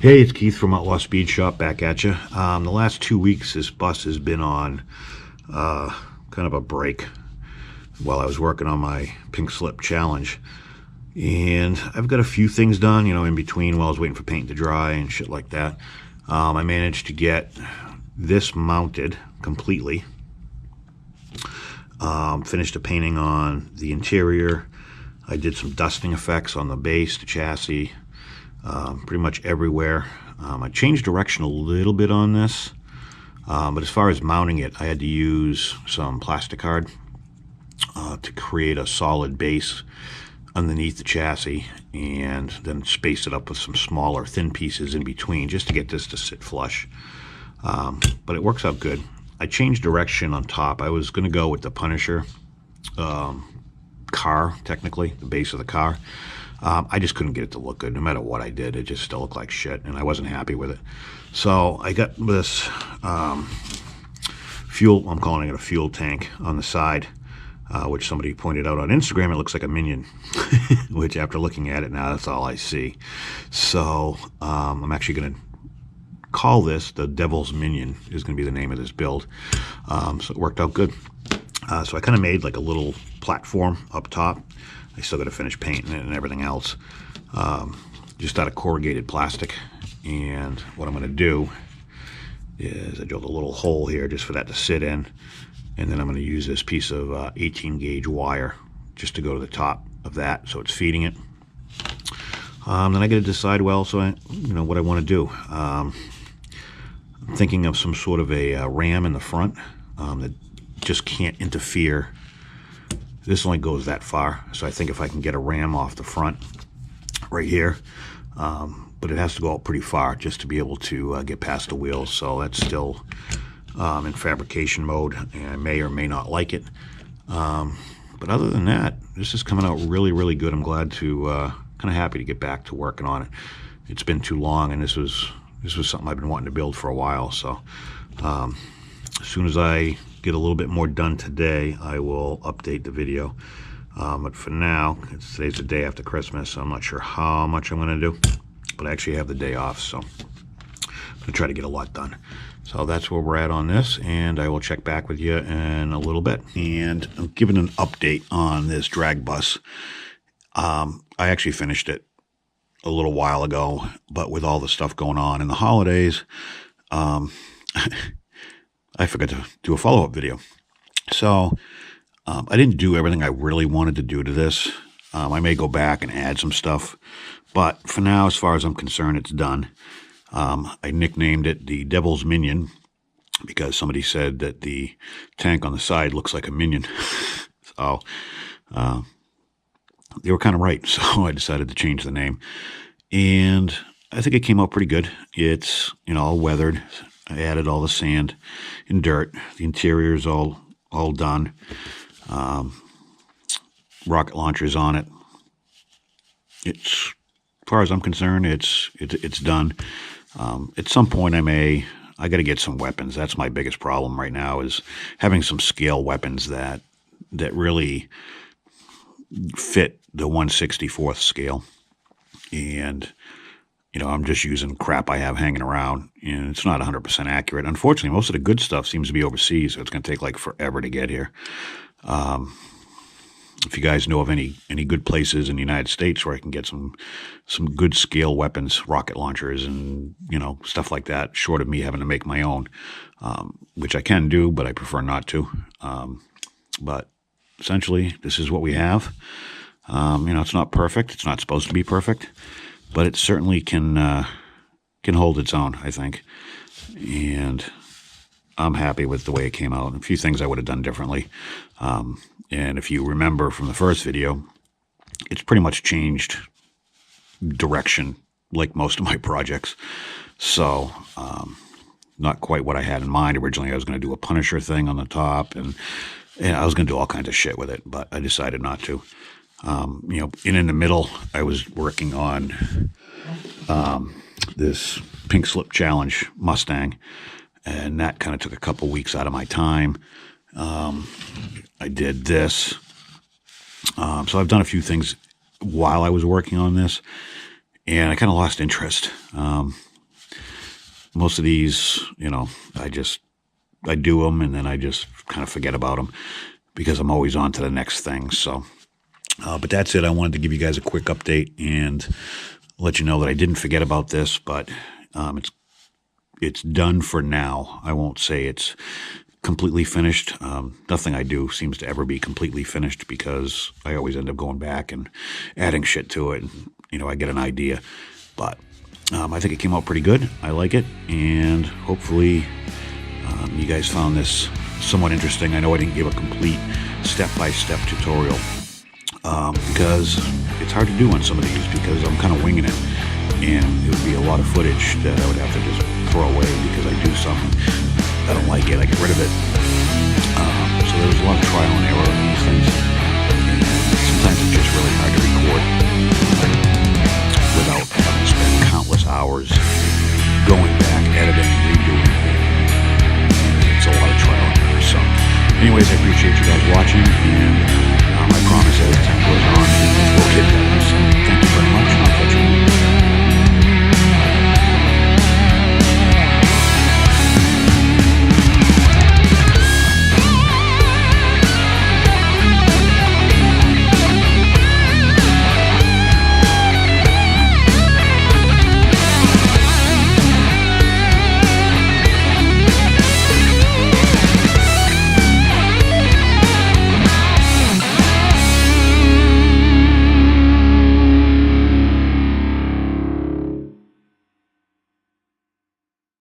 Hey, it's Keith from Outlaw Speed Shop back at you. The last 2 weeks, this bus has been on kind of a break while I was working on my pink slip challenge. And I've got a few things done, in between while I was waiting for paint to dry and shit like that. I managed to get this mounted completely. Finished the painting on the interior. I did some dusting effects on the base, the chassis, pretty much everywhere. I changed direction a little bit on this, but as far as mounting it, I had to use some plastic card to create a solid base underneath the chassis, and then space it up with some smaller thin pieces in between just to get this to sit flush. But it works out good. I changed direction on top. I was going to go with the Punisher car, technically, the base of the car. I just couldn't get it to look good. No matter what I did, it just still looked like shit, and I wasn't happy with it. So I got this fuel, I'm calling it a fuel tank, on the side, which somebody pointed out on Instagram. It looks like a Minion, which after looking at it now, that's all I see. So I'm actually going to call this the Devil's Minion, is going to be the name of this build. So it worked out good. So I kind of made like a little platform up top. I still got to finish painting it and everything else, just out of corrugated plastic. And what I'm going to do is I drilled a little hole here just for that to sit in, and then I'm going to use this piece of 18 gauge wire just to go to the top of that, so it's feeding it. Then I got to decide, well, so what I want to do. I'm thinking of some sort of a ram in the front that just can't interfere. This only goes that far, so I think if I can get a ram off the front right here, but it has to go out pretty far just to be able to get past the wheels. So that's still in fabrication mode, and I may or may not like it. But other than that, this is coming out really, really good. I'm glad to, kind of happy to get back to working on it. It's been too long, and this was something I've been wanting to build for a while. So as soon as I get a little bit more done today, I will update the video. But for now, today's the day after Christmas, so I'm not sure how much I'm going to do, but I actually have the day off, so I'm going to try to get a lot done. So that's where we're at on this, and I will check back with you in a little bit. And I'm giving an update on this drag bus. I actually finished it a little while ago, but with all the stuff going on in the holidays, I forgot to do a follow-up video. So I didn't do everything I really wanted to do to this. I may go back and add some stuff, but for now, as far as I'm concerned, it's done. I nicknamed it the Devil's Minion because somebody said that the tank on the side looks like a minion. So they were kind of right, so I decided to change the name. And I think it came out pretty good. It's, all weathered. I added all the sand and dirt. The interior is all done. Rocket launchers on it. It's, as far as I'm concerned, it's done. At some point, I got to get some weapons. That's my biggest problem right now, is having some scale weapons that really fit the 1/64th scale. And I'm just using crap I have hanging around, and it's not 100% accurate. Unfortunately, most of the good stuff seems to be overseas, so it's going to take like forever to get here. If you guys know of any good places in the United States where I can get some good scale weapons, rocket launchers, and stuff like that, short of me having to make my own, which I can do, but I prefer not to. But essentially, this is what we have. It's not perfect. It's not supposed to be perfect, but it certainly can hold its own, I think. And I'm happy with the way it came out. A few things I would have done differently. And if you remember from the first video, it's pretty much changed direction like most of my projects. So not quite what I had in mind. Originally, I was going to do a Punisher thing on the top, and I was going to do all kinds of shit with it, but I decided not to. In the middle, I was working on this Pink Slip Challenge Mustang, and that kind of took a couple weeks out of my time. I did this. So I've done a few things while I was working on this, and I kind of lost interest. most of these, I do them and then I just kind of forget about them because I'm always on to the next thing. So, but that's it. I wanted to give you guys a quick update and let you know that I didn't forget about this, but it's done for now. I won't say it's completely finished. Nothing I do seems to ever be completely finished because I always end up going back and adding shit to it. And, I get an idea, but I think it came out pretty good. I like it, and hopefully you guys found this somewhat interesting. I know I didn't give a complete step-by-step tutorial because it's hard to do on some of these because I'm kind of winging it, and it would be a lot of footage that I would have to just throw away because I do something, I don't like it, I get rid of it. So there was a lot of trial and error on these things, and sometimes it's just really hard to record without having to spend countless hours going back, editing, redoing. It's a lot of trial and error. So anyways, I appreciate you guys watching.